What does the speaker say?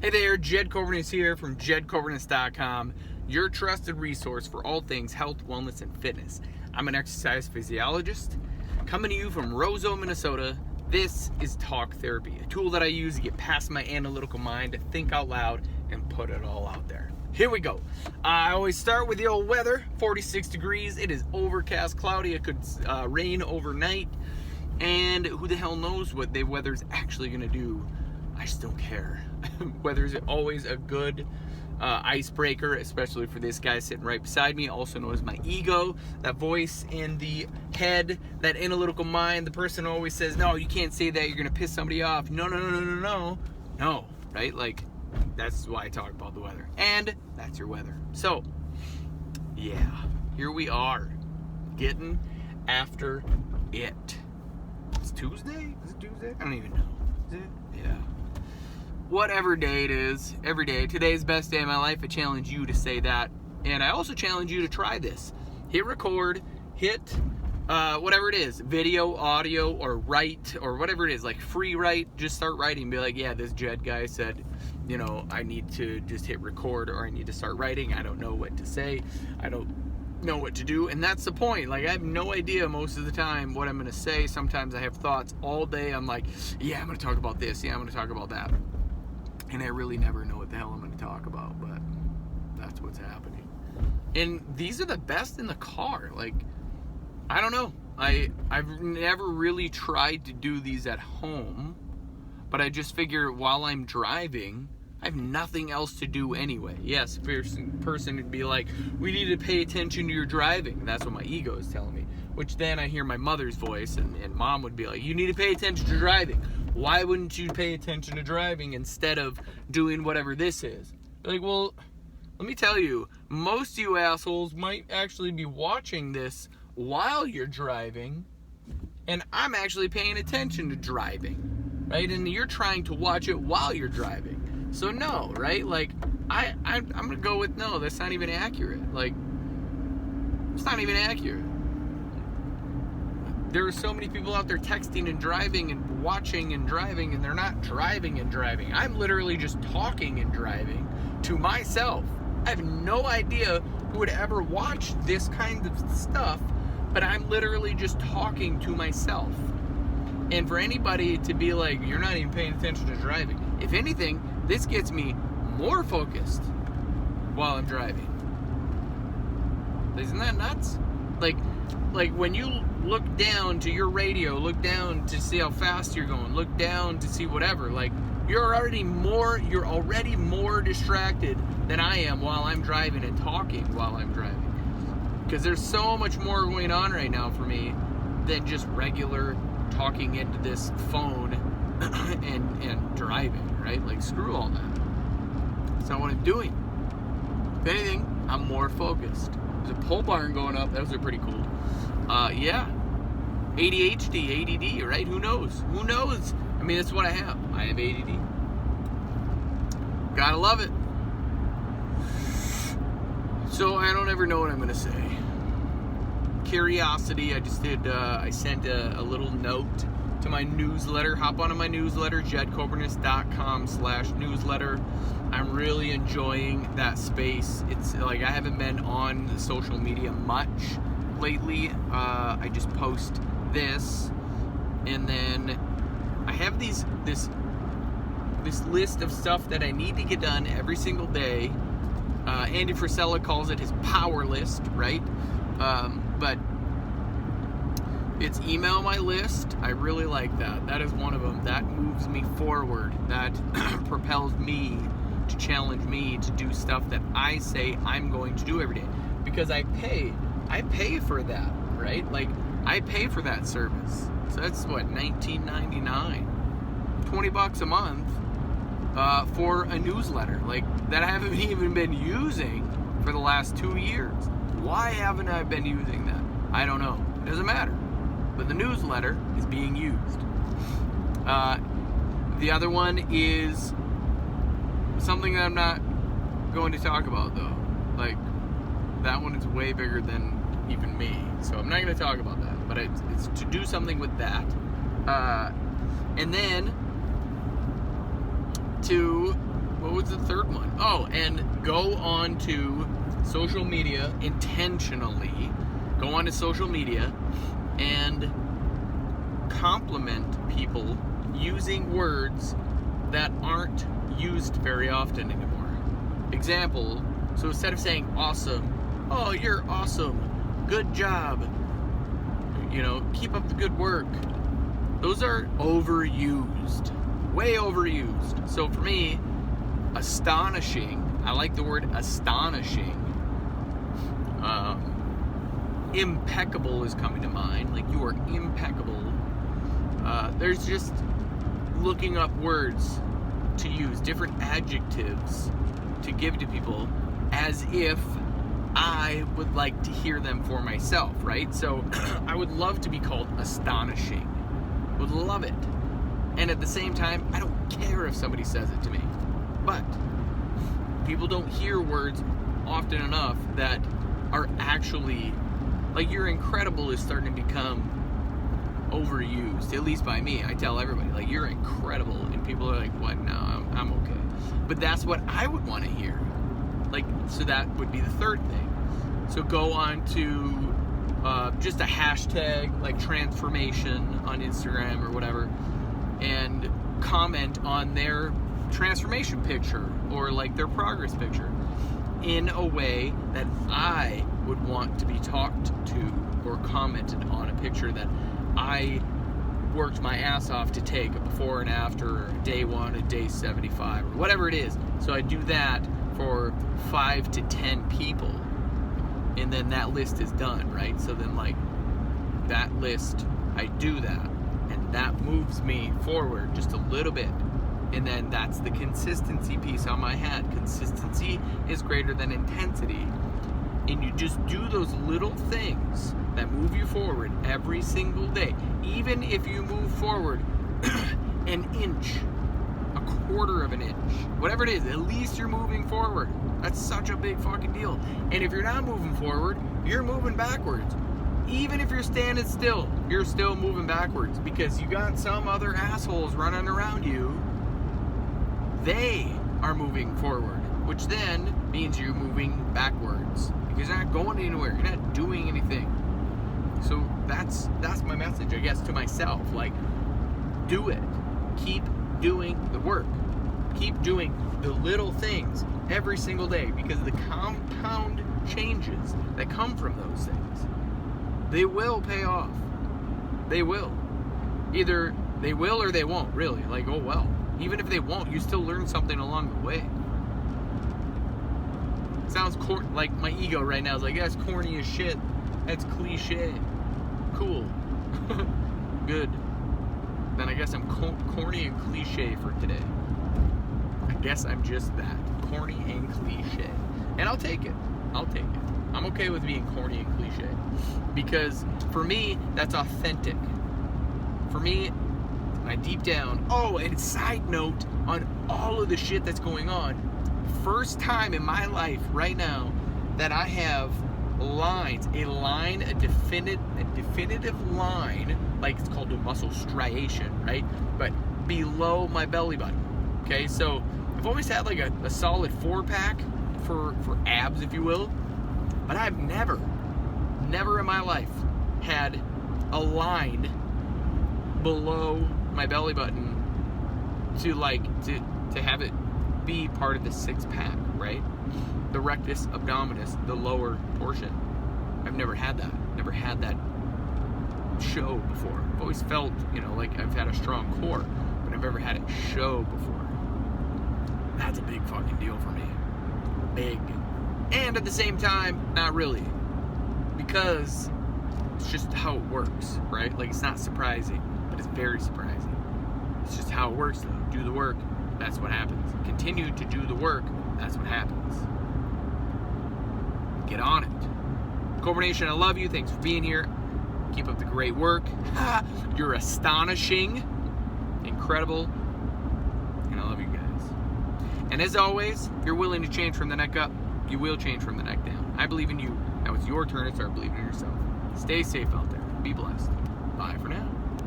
Hey there, Kobernusz here from Kobernusz.com, your trusted resource for all things health, wellness, and fitness. I'm an exercise physiologist coming to you from Roseau, Minnesota. This is talk therapy, a tool that I use to get past my analytical mind, to think out loud, and put it all out there. Here we go. I always start with the old weather, 46 degrees. It is overcast, cloudy. It could rain overnight. And who the hell knows what the weather's actually going to do. I just don't care. Weather's always a good icebreaker, especially for this guy sitting right beside me, also known as my ego, that voice in the head, that analytical mind, the person who always says, no, you can't say that, you're going to piss somebody off. No, right? Like, that's why I talk about the weather. And that's your weather. So, yeah, here we are, getting after it. It's Tuesday? Is it Tuesday? I don't even know. Is it? Yeah. Whatever day it is, every day. Today's the best day of my life. I challenge you to say that. And I also challenge you to try this. Hit record, hit whatever it is, video, audio, or write, or whatever it is, like free write. Just start writing. Be like, yeah, this Jed guy said, you know, I need to just hit record, or I need to start writing. I don't know what to say. I don't know what to do. And that's the point. Like, I have no idea most of the time what I'm going to say. Sometimes I have thoughts all day. I'm like, yeah, I'm going to talk about this. Yeah, I'm going to talk about that. And I really never know what the hell I'm going to talk about, but that's what's happening. And these are the best in the car. Like, I don't know. I've never really tried to do these at home, but I just figure while I'm driving, I have nothing else to do anyway. Yes, person would be like, we need to pay attention to your driving. That's what my ego is telling me. Which then I hear my mother's voice, and mom would be like, you need to pay attention to driving. Why wouldn't you pay attention to driving instead of doing whatever this is? Like, well, let me tell you, most of you assholes might actually be watching this while you're driving, and I'm actually paying attention to driving, right? And you're trying to watch it while you're driving. So no, right? Like, I'm gonna go with no, that's not even accurate. Like, it's not even accurate. There are so many people out there texting and driving and watching and driving, and they're not driving and driving. I'm literally just talking and driving to myself. I have no idea who would ever watch this kind of stuff, but I'm literally just talking to myself. And for anybody to be like, you're not even paying attention to driving. If anything, this gets me more focused while I'm driving. Isn't that nuts? Like when you look down to your radio, look down to see how fast you're going, look down to see whatever, like you're already more distracted than I am while I'm driving and talking while I'm driving. Because there's so much more going on right now for me than just regular talking into this phone and driving, right? Like, screw all that. That's not what I'm doing. If anything, I'm more focused. There's a pole barn going up. Those are pretty cool. Yeah. ADHD, ADD, right? Who knows? Who knows? I mean, that's what I have. I have ADD. Gotta love it. So I don't ever know what I'm gonna say. Curiosity. I sent a little note to my newsletter. Hop onto my newsletter, Kobernusz.com/newsletter. I'm really enjoying that space. It's like I haven't been on social media much lately. I just post this, and then I have this list of stuff that I need to get done every single day. Andy Frisella calls it his power list, right? But it's email my list. I really like that. That is one of them. That moves me forward. That propels me to challenge me to do stuff that I say I'm going to do every day. Because I pay for that, right? Like, I pay for that service. So that's what, $19.99, $20 a month for a newsletter, like, that I haven't even been using for the last 2 years. Why haven't I been using that? I don't know. It doesn't matter. But the newsletter is being used. The other one is something that I'm not going to talk about, though. Like, that one is way bigger than even me. So I'm not going to talk about that. But it's to do something with that. And then to, what what was the third one? Oh, and go on to social media intentionally. Go on to social media and compliment people using words that aren't used very often anymore. Example, so instead of saying awesome, oh, you're awesome, good job, keep up the good work. Those are overused, way overused. So for me, astonishing, I like the word astonishing. Impeccable is coming to mind, like you are impeccable. There's just looking up words to use, different adjectives to give to people as if I would like to hear them for myself, right? So I would love to be called astonishing. Would love it. And at the same time, I don't care if somebody says it to me. But people don't hear words often enough that are actually, like, you're incredible is starting to become overused, at least by me. I tell everybody, like, you're incredible, and people are like, what? No, I'm okay. But that's what I would want to hear. Like, so that would be the third thing. So go on to just a hashtag like transformation on Instagram or whatever, and comment on their transformation picture or like their progress picture in a way that I would want to be talked to or commented on a picture that I worked my ass off to take a before and after, or day 1 and day 75, or whatever it is. So I do that for 5 to 10 people, and then that list is done, right? So then, like, that list, I do that, and that moves me forward just a little bit. And then that's the consistency piece on my hat. Consistency is greater than intensity. And you just do those little things that move you forward every single day. Even if you move forward an inch, a quarter of an inch, whatever it is, at least you're moving forward. That's such a big fucking deal. And if you're not moving forward, you're moving backwards. Even if you're standing still, you're still moving backwards, because you got some other assholes running around you. They are moving forward, which then means you're moving backwards, because you're not going anywhere. You're not doing anything. So that's my message, I guess, to myself. Like, do it. Keep doing the work. Keep doing the little things every single day, because the compound changes that come from those things, they will pay off. They will. Either they will or they won't, really. Like, oh well. Even if they won't, you still learn something along the way. Sounds like my ego right now is like, that's corny as shit. That's cliche. Cool. Good. Then I guess I'm corny and cliche for today. I guess I'm just that. Corny and cliche. And I'll take it. I'll take it. I'm okay with being corny and cliche. Because for me, that's authentic. For me, deep down. Oh, and side note on all of the shit that's going on. First time in my life right now that I have lines, a definitive line, like it's called a muscle striation, right? But below my belly button. Okay, so I've always had like a solid 4-pack for abs, if you will. But I've never in my life had a line below my belly button to have it be part of the 6-pack, right? The rectus abdominis, the lower portion. I've never had that. Never had that show before. I've always felt, like I've had a strong core, but I've never had it show before. That's a big fucking deal for me. Big. And at the same time, not really. Because it's just how it works, right? Like, it's not surprising, but it's very surprising. It's just how it works, though. Do the work, that's what happens. Continue to do the work, that's what happens. Get on it. Kobernusz, I love you. Thanks for being here. Keep up the great work. You're astonishing. Incredible. And I love you guys. And as always, if you're willing to change from the neck up, you will change from the neck down. I believe in you. Now it's your turn to start believing in yourself. Stay safe out there. Be blessed. Bye for now.